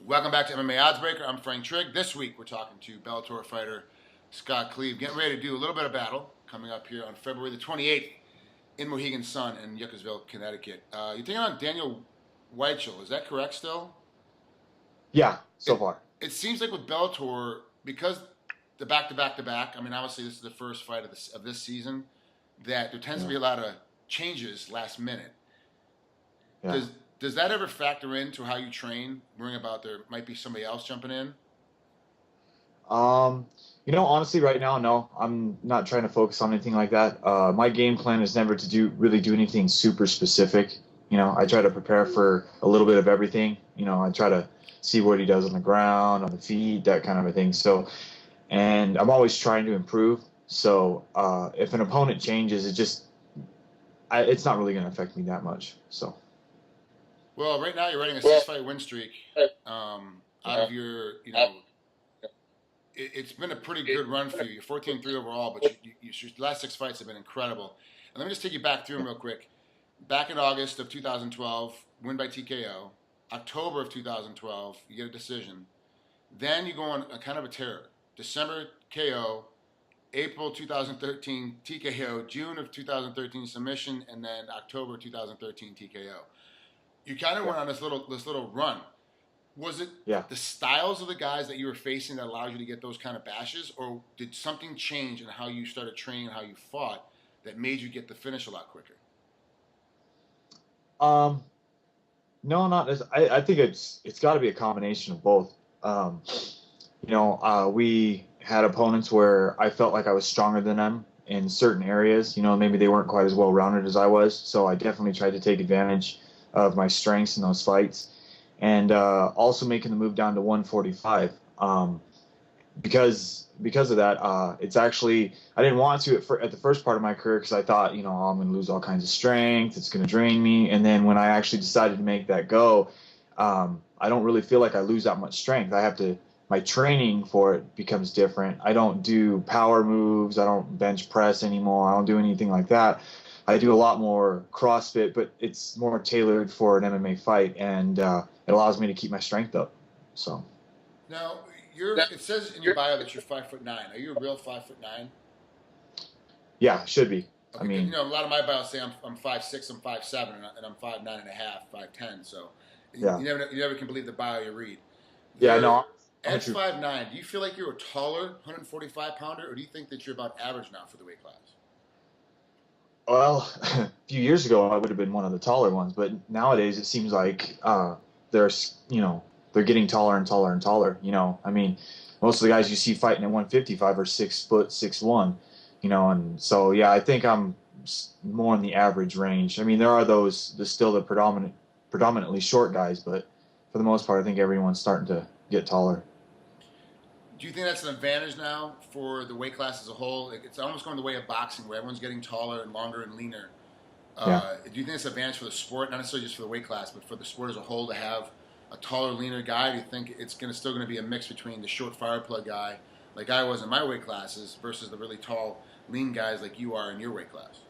Welcome back to MMA Oddsbreaker. I'm Frank Trigg. This week we're talking to Bellator fighter Scott Cleve. Getting ready to do a little bit of battle coming up here on February the 28th in Mohegan Sun in Yuccasville, Connecticut. You're taking on Daniel Weichel. Is that correct still? Yeah, so far. It seems like with Bellator, because the back-to-back-to-back, I mean, obviously this is the first fight of this season, that there tends to be a lot of changes last minute. Yeah. Does that ever factor into how you train, worrying about there might be somebody else jumping in? Honestly, right now, no, I'm not trying to focus on anything like that. My game plan is never to really do anything super specific. I try to prepare for a little bit of everything. I try to see what he does on the ground, on the feet, that kind of a thing. So, and I'm always trying to improve. So, if an opponent changes, it's not really going to affect me that much. So. Well, right now you're running a 6-fight win streak. Out of your, it's been a pretty good run for you. You're 14-3 overall, but your last 6 fights have been incredible. And let me just take you back through them real quick. Back in August of 2012, win by TKO. October of 2012, you get a decision. Then you go on a kind of a tear. December KO, April 2013 TKO, June of 2013 submission, and then October 2013 TKO. You kind of went on this little run. Was it the styles of the guys that you were facing that allowed you to get those kind of bashes, or did something change in how you started training and how you fought that made you get the finish a lot quicker? No, not as I think it's got to be a combination of both. We had opponents where I felt like I was stronger than them in certain areas. Maybe they weren't quite as well rounded as I was, so I definitely tried to take advantage of my strengths in those fights, and also making the move down to 145 because of that. It's actually, I didn't want to at the first part of my career because I thought, I'm going to lose all kinds of strength, it's going to drain me, and then when I actually decided to make that go, I don't really feel like I lose that much strength. My training for it becomes different. I don't do power moves, I don't bench press anymore, I don't do anything like that. I do a lot more CrossFit, but it's more tailored for an MMA fight, and it allows me to keep my strength up. So. Now, it says in your bio that you're 5'9". Are you a real 5'9"? Yeah, should be. Okay, I mean, a lot of my bios say I'm 5'6", I'm 5'7", and I'm 5'9.5", 5'10". So you never can believe the bio you read. No. At 5'9", do you feel like you're a taller 145-pounder, or do you think that you're about average now for the weight class? Well, a few years ago, I would have been one of the taller ones, but nowadays it seems like they're getting taller and taller and taller. I mean, most of the guys you see fighting at 155 are 6 foot, 6'1", and so, I think I'm more in the average range. I mean, there are the predominantly short guys, but for the most part, I think everyone's starting to get taller. Do you think that's an advantage now for the weight class as a whole? It's almost going the way of boxing, where everyone's getting taller and longer and leaner. Do you think it's an advantage for the sport, not necessarily just for the weight class, but for the sport as a whole to have a taller, leaner guy? Do you think it's still going to be a mix between the short fire plug guy, like I was in my weight classes, versus the really tall, lean guys like you are in your weight class?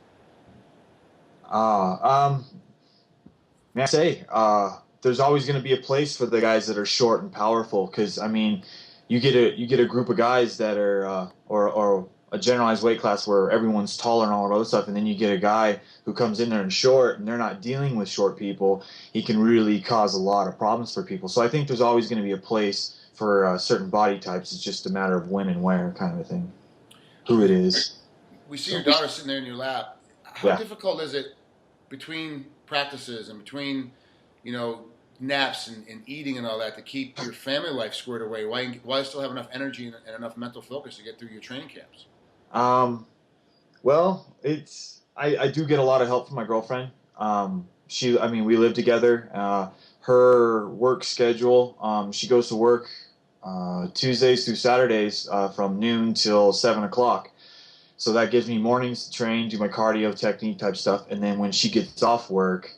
May I say, there's always going to be a place for the guys that are short and powerful, because, I mean, you get a group of guys that are or a generalized weight class where everyone's taller and all of other stuff, and then you get a guy who comes in there and short, and they're not dealing with short people. He can really cause a lot of problems for people. So I think there's always going to be a place for certain body types. It's just a matter of when and where, kind of a thing. Who it is. We see your daughter sitting there in your lap. How difficult is it between practices and between, naps and eating and all that to keep your family life squared away? Why still have enough energy and enough mental focus to get through your training camps? Well, I do get a lot of help from my girlfriend. We live together. Her work schedule, she goes to work Tuesdays through Saturdays from noon till 7 o'clock. So that gives me mornings to train, do my cardio technique type stuff, and then when she gets off work,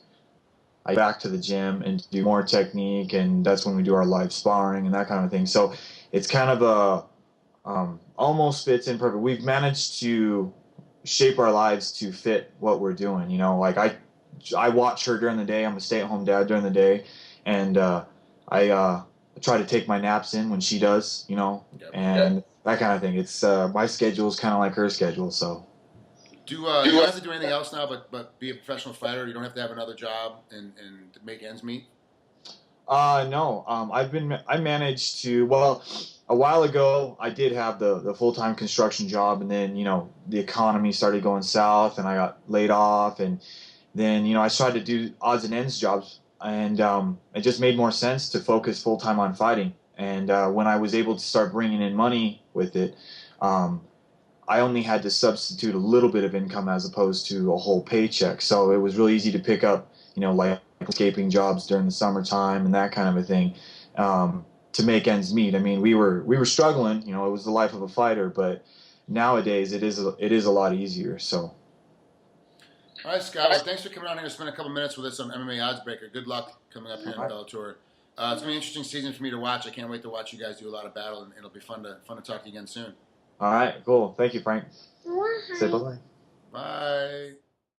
I go back to the gym and do more technique, and that's when we do our live sparring and that kind of thing. So it's kind of almost fits in perfect. We've managed to shape our lives to fit what we're doing. Like I watch her during the day. I'm a stay-at-home dad during the day, and I try to take my naps in when she does, you know, Yep. and that kind of thing. It's my schedule is kind of like her schedule, so. You don't have to do anything else now, but be a professional fighter. You don't have to have another job and make ends meet. No. I managed to, well, a while ago I did have the full-time construction job, and then, you know, the economy started going south and I got laid off, and then, you know, I tried to do odds and ends jobs, and it just made more sense to focus full-time on fighting. And when I was able to start bringing in money with it, um, I only had to substitute a little bit of income as opposed to a whole paycheck. So it was really easy to pick up, you know, like escaping jobs during the summertime and that kind of a thing, to make ends meet. I mean, we were struggling. You know, it was the life of a fighter, but nowadays it is a lot easier. So. All right, Scott. Well, thanks for coming on here and spending a couple minutes with us on MMA Oddsbreaker. Good luck coming up here in Bellator. It's gonna be an interesting season for me to watch. I can't wait to watch you guys do a lot of battle, and it'll be fun to talk to you again soon. All right, cool. Thank you, Frank. Say bye-bye. Bye.